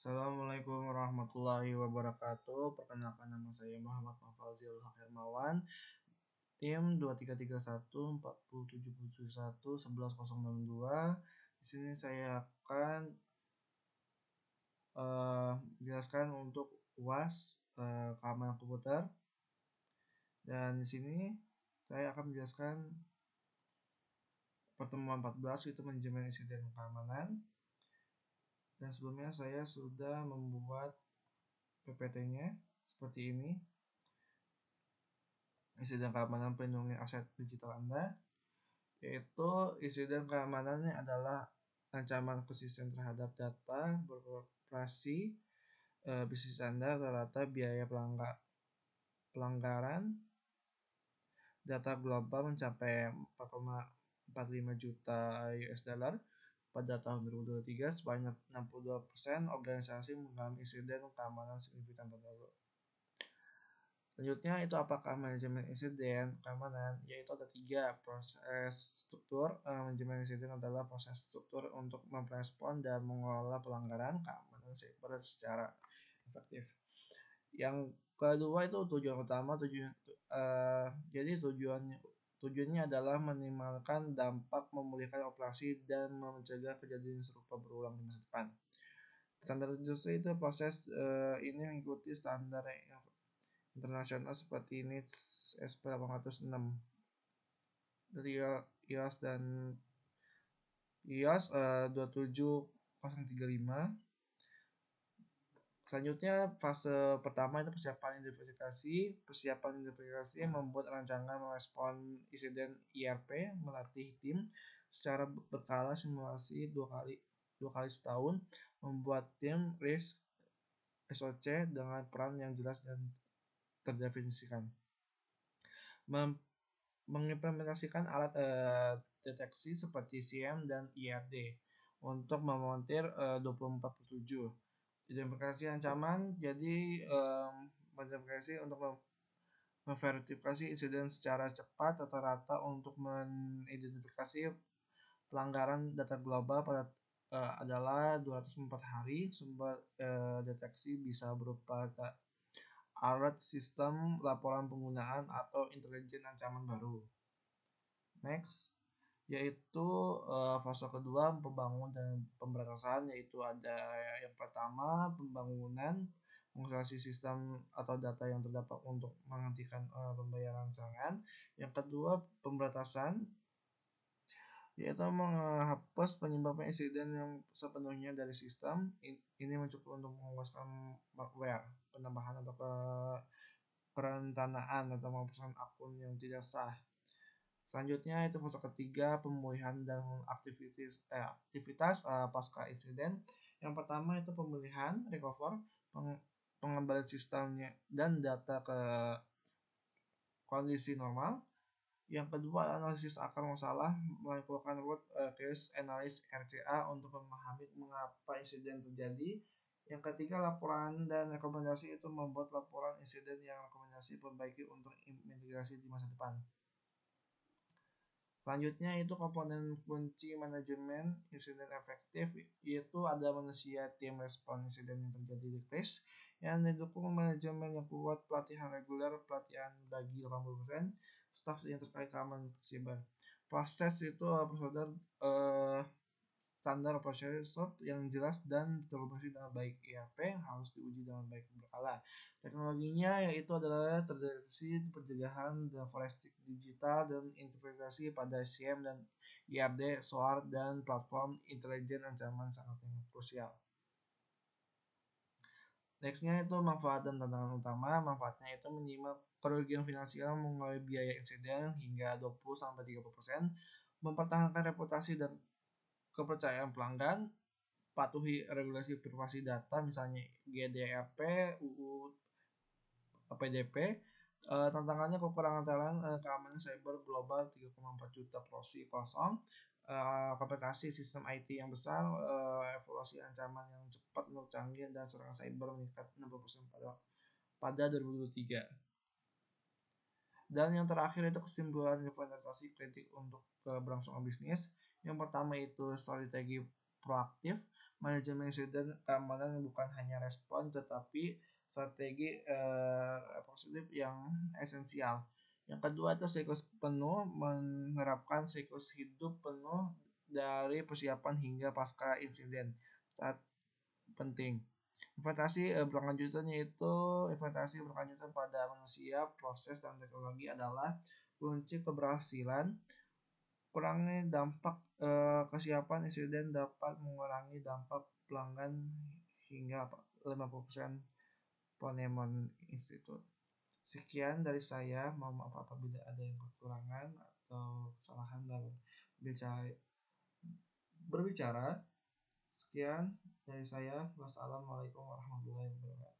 Assalamualaikum warahmatullahi wabarakatuh. Perkenalkan, nama saya Muhammad Nofalzil Hermawan, tim 2331 Di sini saya akan menjelaskan untuk UAS keamanan komputer, dan di sini saya akan menjelaskan pertemuan 14 yaitu manajemen insiden keamanan. Dan sebelumnya saya sudah membuat PPT-nya seperti ini. Insiden keamanan pelindungi aset digital Anda, yaitu insiden keamanannya adalah ancaman konsisten terhadap data beroperasi bisnis Anda. Rata-rata biaya pelanggaran data global mencapai 4,45 juta US dollar pada tahun 2023. Sebanyak 62% organisasi mengalami insiden keamanan signifikan tertentu. Selanjutnya itu apakah manajemen insiden keamanan, yaitu ada 3 proses struktur. Manajemen insiden adalah proses struktur untuk merespon dan mengelola pelanggaran keamanan siber secara efektif. Yang kedua itu tujuan utama. Tujuannya adalah meminimalkan dampak, memulihkan operasi, dan mencegah kejadian serupa berulang di masa depan. Standar industri itu proses ini mengikuti standar internasional seperti NIST SP806 dari IAS dan IAS 27035. Selanjutnya fase pertama itu persiapan identifikasi membuat rancangan merespon insiden IRP, melatih tim secara berkala, simulasi dua kali setahun, membuat tim risk SOC dengan peran yang jelas dan terdefinisikan, mengimplementasikan alat deteksi seperti CM dan IRD untuk memontir 24/7. Identifikasi ancaman, jadi identifikasi untuk memverifikasi insiden secara cepat. Rata-rata untuk mengidentifikasi pelanggaran data global adalah 204 hari. Sumber deteksi bisa berupa alert sistem, laporan penggunaan, atau intelijen ancaman baru. Next, yaitu fase kedua, pembangunan dan pemberantasan, yaitu ada yang pertama pembangunan, menginstalasi sistem atau data yang terdapat untuk menghentikan pembayaran serangan. Yang kedua, pemberantasan, yaitu menghapus penyebab insiden yang sepenuhnya dari sistem. Ini mencoba untuk menguasai malware, penambahan atau kerentanaan, atau menghapuskan akun yang tidak sah. Selanjutnya itu fase ketiga, pemulihan dan aktivitas pasca insiden. Yang pertama itu pemulihan, recover, pengembalian sistemnya dan data ke kondisi normal. Yang kedua, analisis akar masalah, melakukan root cause analysis RCA untuk memahami mengapa insiden terjadi. Yang ketiga, laporan dan rekomendasi, itu membuat laporan insiden yang rekomendasi perbaiki untuk mitigasi di masa depan. Selanjutnya itu komponen kunci manajemen insiden efektif, yaitu ada manusia, tim respon insiden yang terjadi di crash, yang didukung manajemen yang kuat, pelatihan reguler, pelatihan bagi 80%, staf yang terkait keamanan siber. Proses itu prosedur standar operasi yang jelas dan terkomunikasi dengan baik. IRP harus diuji dengan baik berkala. Teknologinya yaitu adalah terdeteksi, pencegahan, dan forensik digital, dan integrasi pada CM dan IRD, SOAR, dan platform intelijen ancaman sangat krusial. Nextnya itu manfaat dan tantangan utama. Manfaatnya itu minimal kerugian finansial mulai biaya insiden hingga 20-30%, mempertahankan reputasi dan kepercayaan pelanggan, patuhi regulasi privasi data, misalnya GDPR, UU PDP. Tantangannya kekurangan talent, keamanan cyber global 3,4 juta proxy kosong, komplikasi sistem IT yang besar, evaluasi ancaman yang cepat untuk canggih, dan serangan cyber meningkat 60% pada 2023. Dan yang terakhir itu kesimpulan implementasi kritik untuk keberlangsungan bisnis. Yang pertama itu strategi proaktif, Manajemen insiden keamanan bukan hanya respon, tetapi strategi positif yang esensial. Yang kedua itu siklus penuh, menerapkan siklus hidup penuh dari persiapan hingga pasca insiden. Saat penting. Investasi berkelanjutan pada manusia, proses dan teknologi adalah kunci keberhasilan. Kurangi dampak kesiapan insiden dapat mengurangi dampak pelanggan hingga 50% Ponemon Institute. Sekian dari saya, mohon maaf apabila ada yang kekurangan atau kesalahan dalam berbicara. Sekian dari saya. Wassalamualaikum warahmatullahi wabarakatuh.